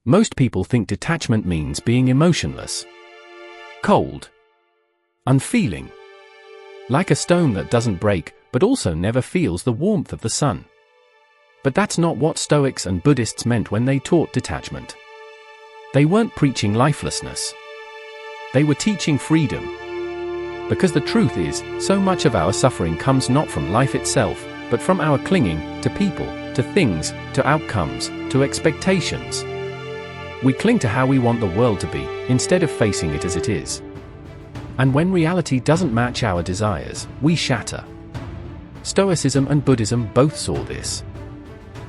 Most people think detachment means being emotionless, cold, unfeeling, like a stone that doesn't break but also never feels the warmth of the sun. But that's not what Stoics and Buddhists meant when they taught detachment. They weren't preaching lifelessness. They were teaching freedom. Because the truth is, so much of our suffering comes not from life itself, but from our clinging to people, to things, to outcomes, to expectations. We cling to how we want the world to be, instead of facing it as it is. And when reality doesn't match our desires, we shatter. Stoicism and Buddhism both saw this.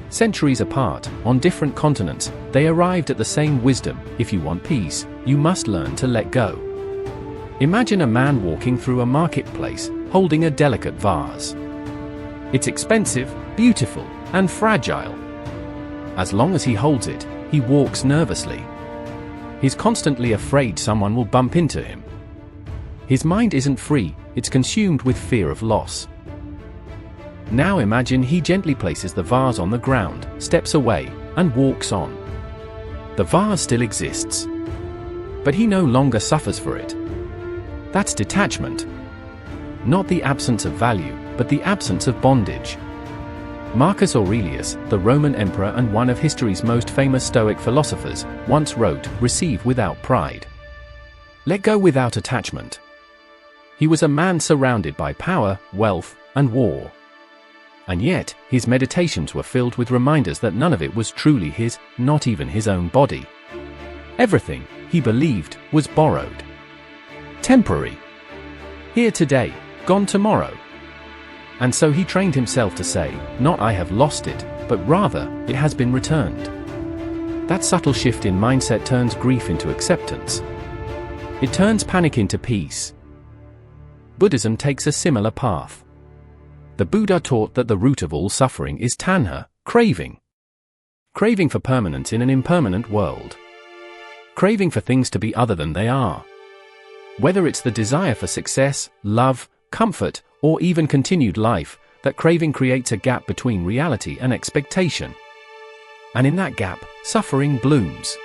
Centuries apart, on different continents, they arrived at the same wisdom: if you want peace, you must learn to let go. Imagine a man walking through a marketplace, holding a delicate vase. It's expensive, beautiful, and fragile. As long as he holds it, he walks nervously. He's constantly afraid someone will bump into him. His mind isn't free, it's consumed with fear of loss. Now imagine he gently places the vase on the ground, steps away, and walks on. The vase still exists. But he no longer suffers for it. That's detachment. Not the absence of value, but the absence of bondage. Marcus Aurelius, the Roman emperor and one of history's most famous Stoic philosophers, once wrote, "Receive without pride. Let go without attachment." He was a man surrounded by power, wealth, and war. And yet, his meditations were filled with reminders that none of it was truly his, not even his own body. Everything, he believed, was borrowed. Temporary. Here today, gone tomorrow. And so he trained himself to say, not "I have lost it," but rather, "it has been returned." That subtle shift in mindset turns grief into acceptance. It turns panic into peace. Buddhism takes a similar path. The Buddha taught that the root of all suffering is tanha, craving. Craving for permanence in an impermanent world. Craving for things to be other than they are. Whether it's the desire for success, love, comfort, or even continued life, that craving creates a gap between reality and expectation. And in that gap, suffering blooms.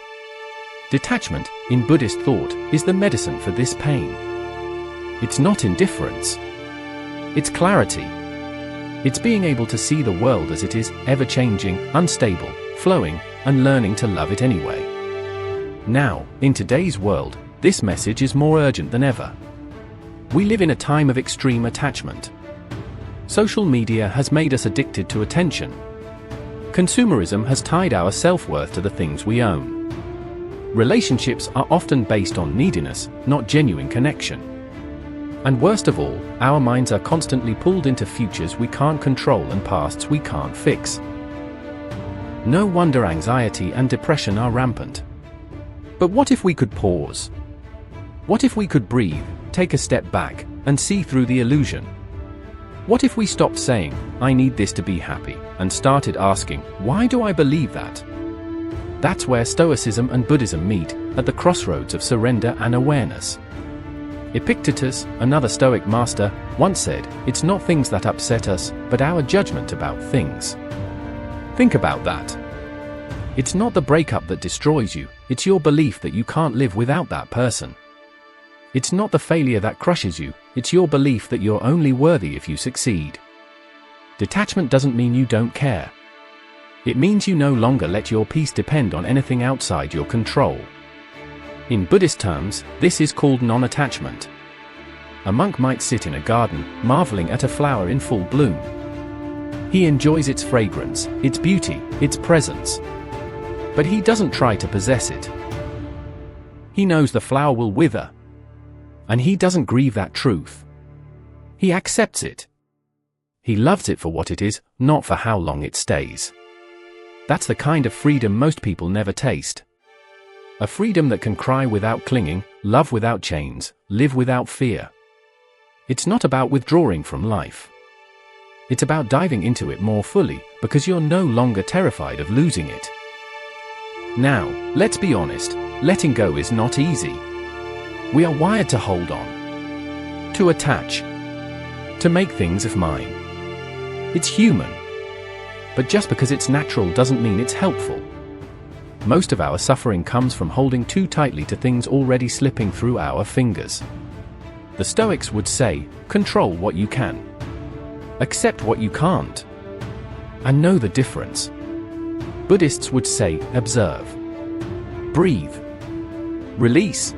Detachment, in Buddhist thought, is the medicine for this pain. It's not indifference. It's clarity. It's being able to see the world as it is, ever-changing, unstable, flowing, and learning to love it anyway. Now, in today's world, this message is more urgent than ever. We live in a time of extreme attachment. Social media has made us addicted to attention. Consumerism has tied our self-worth to the things we own. Relationships are often based on neediness, not genuine connection. And worst of all, our minds are constantly pulled into futures we can't control and pasts we can't fix. No wonder anxiety and depression are rampant. But what if we could pause? What if we could breathe, take a step back, and see through the illusion? What if we stopped saying, "I need this to be happy," and started asking, "Why do I believe that?" That's where Stoicism and Buddhism meet, at the crossroads of surrender and awareness. Epictetus, another Stoic master, once said, "It's not things that upset us, but our judgment about things." Think about that. It's not the breakup that destroys you, it's your belief that you can't live without that person. It's not the failure that crushes you, it's your belief that you're only worthy if you succeed. Detachment doesn't mean you don't care. It means you no longer let your peace depend on anything outside your control. In Buddhist terms, this is called non-attachment. A monk might sit in a garden, marveling at a flower in full bloom. He enjoys its fragrance, its beauty, its presence. But he doesn't try to possess it. He knows the flower will wither. And he doesn't grieve that truth. He accepts it. He loves it for what it is, not for how long it stays. That's the kind of freedom most people never taste. A freedom that can cry without clinging, love without chains, live without fear. It's not about withdrawing from life. It's about diving into it more fully, because you're no longer terrified of losing it. Now, let's be honest, letting go is not easy. We are wired to hold on, to attach, to make things of mine. It's human. But just because it's natural doesn't mean it's helpful. most of our suffering comes from holding too tightly to things already slipping through our fingers. The Stoics would say, control what you can. Accept what you can't. And know the difference. Buddhists would say, observe. Breathe. Release.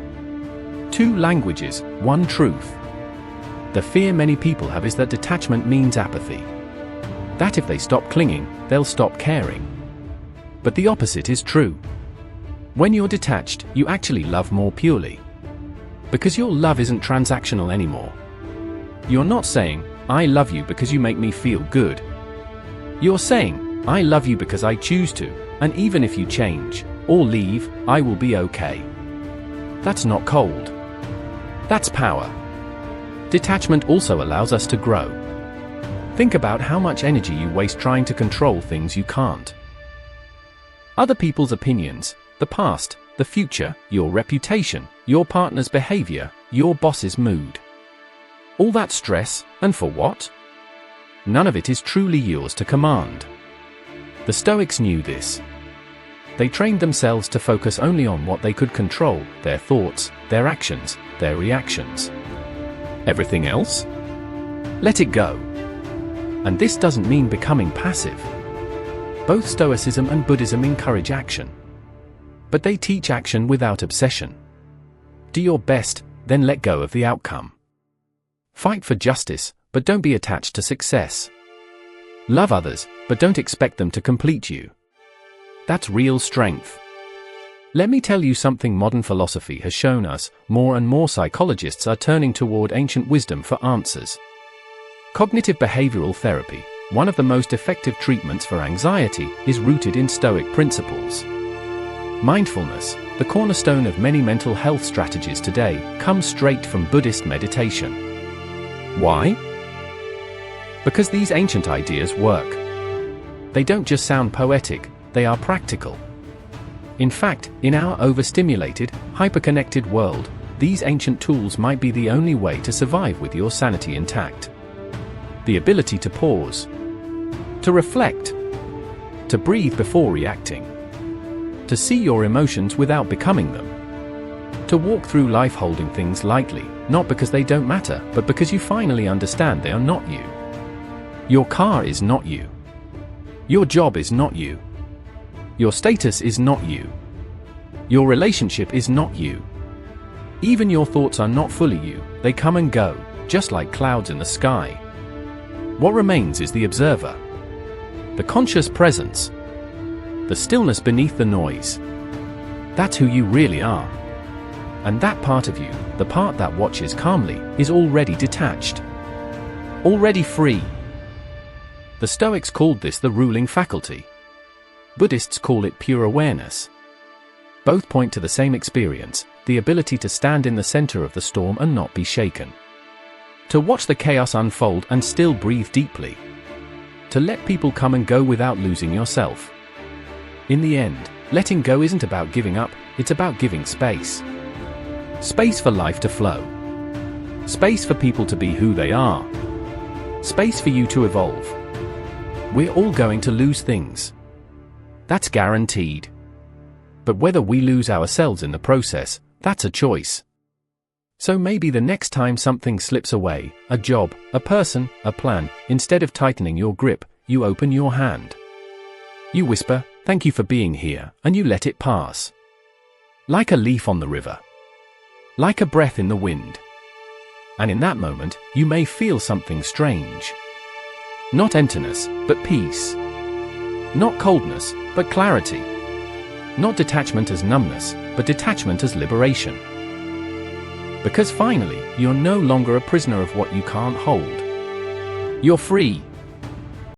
2 languages, 1 truth. The fear many people have is that detachment means apathy. That if they stop clinging, they'll stop caring. But the opposite is true. When you're detached, you actually love more purely. Because your love isn't transactional anymore. You're not saying, I love you because you make me feel good. You're saying, I love you because I choose to, and even if you change, or leave, I will be okay. That's not cold. That's power. Detachment also allows us to grow. Think about how much energy you waste trying to control things you can't. Other people's opinions, the past, the future, your reputation, your partner's behavior, your boss's mood. All that stress, and for what? None of it is truly yours to command. The Stoics knew this. They trained themselves to focus only on what they could control, their thoughts, their actions, their reactions. Everything else? Let it go. And this doesn't mean becoming passive. Both Stoicism and Buddhism encourage action. But they teach action without obsession. Do your best, then let go of the outcome. Fight for justice, but don't be attached to success. Love others, but don't expect them to complete you. That's real strength. Let me tell you something modern philosophy has shown us. More and more psychologists are turning toward ancient wisdom for answers. Cognitive behavioral therapy, one of the most effective treatments for anxiety, is rooted in Stoic principles. Mindfulness, the cornerstone of many mental health strategies today, comes straight from Buddhist meditation. Why? Because these ancient ideas work. They don't just sound poetic, they are practical. In fact, in our overstimulated, hyperconnected world, these ancient tools might be the only way to survive with your sanity intact. The ability to pause, to reflect, to breathe before reacting, to see your emotions without becoming them, to walk through life holding things lightly, not because they don't matter, but because you finally understand they are not you. Your car is not you. Your job is not you. Your status is not you. Your relationship is not you. Even your thoughts are not fully you, they come and go, just like clouds in the sky. What remains is the observer. The conscious presence. The stillness beneath the noise. That's who you really are. And that part of you, the part that watches calmly, is already detached. Already free. The Stoics called this the ruling faculty. Buddhists call it pure awareness. Both point to the same experience, the ability to stand in the center of the storm and not be shaken. To watch the chaos unfold and still breathe deeply. To let people come and go without losing yourself. In the end, letting go isn't about giving up, it's about giving space. Space for life to flow. Space for people to be who they are. Space for you to evolve. We're all going to lose things. That's guaranteed. But whether we lose ourselves in the process, that's a choice. So maybe the next time something slips away, a job, a person, a plan, instead of tightening your grip, you open your hand. You whisper, "Thank you for being here," and you let it pass. Like a leaf on the river. Like a breath in the wind. And in that moment, you may feel something strange. Not emptiness, but peace. Not coldness, but clarity. Not detachment as numbness, but detachment as liberation. Because finally, you're no longer a prisoner of what you can't hold. You're free.